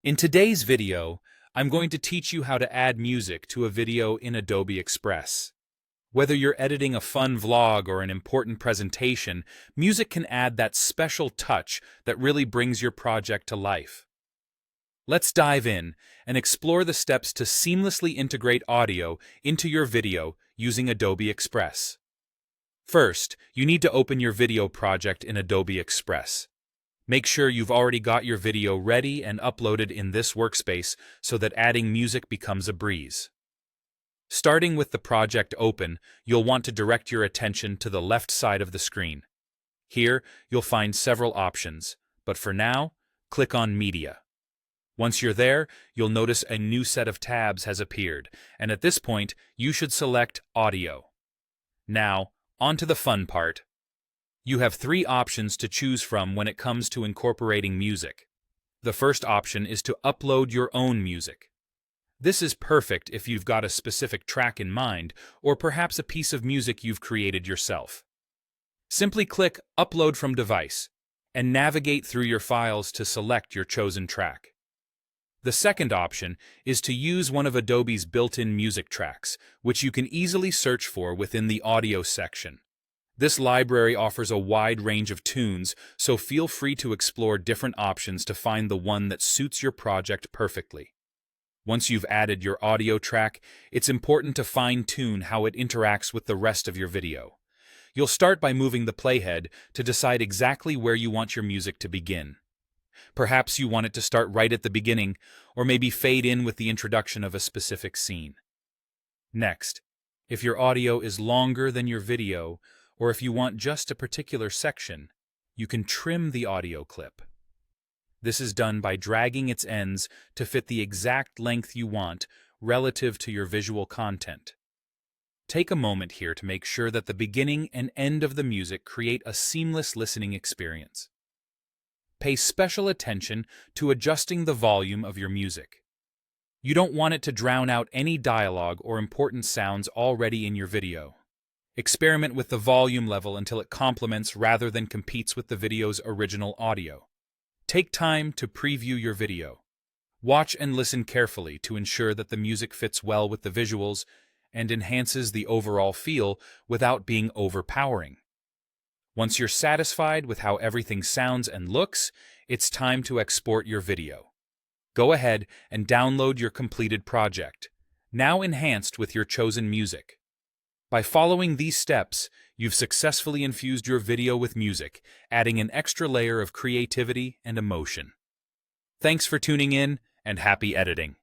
In today's video, I'm going to teach you how to add music to a video in Adobe Express. Whether you're editing a fun vlog or an important presentation, music can add that special touch that really brings your project to life. Let's dive in and explore the steps to seamlessly integrate audio into your video using Adobe Express. First, you need to open your video project in Adobe Express. Make sure you've already got your video ready and uploaded in this workspace so that adding music becomes a breeze. Starting with the project open, you'll want to direct your attention to the left side of the screen. Here, you'll find several options, but for now, click on Media. Once you're there, you'll notice a new set of tabs has appeared, and at this point, you should select Audio. Now, on to the fun part. You have three options to choose from when it comes to incorporating music. The first option is to upload your own music. This is perfect if you've got a specific track in mind, or perhaps a piece of music you've created yourself. Simply click Upload from Device, and navigate through your files to select your chosen track. The second option is to use one of Adobe's built-in music tracks, which you can easily search for within the Audio section. This library offers a wide range of tunes, so feel free to explore different options to find the one that suits your project perfectly. Once you've added your audio track, it's important to fine-tune how it interacts with the rest of your video. You'll start by moving the playhead to decide exactly where you want your music to begin. Perhaps you want it to start right at the beginning, or maybe fade in with the introduction of a specific scene. Next, if your audio is longer than your video, or if you want just a particular section, you can trim the audio clip. This is done by dragging its ends to fit the exact length you want relative to your visual content. Take a moment here to make sure that the beginning and end of the music create a seamless listening experience. Pay special attention to adjusting the volume of your music. You don't want it to drown out any dialogue or important sounds already in your video. Experiment with the volume level until it complements rather than competes with the video's original audio. Take time to preview your video. Watch and listen carefully to ensure that the music fits well with the visuals and enhances the overall feel without being overpowering. Once you're satisfied with how everything sounds and looks, it's time to export your video. Go ahead and download your completed project, now enhanced with your chosen music. By following these steps, you've successfully infused your video with music, adding an extra layer of creativity and emotion. Thanks for tuning in, and happy editing.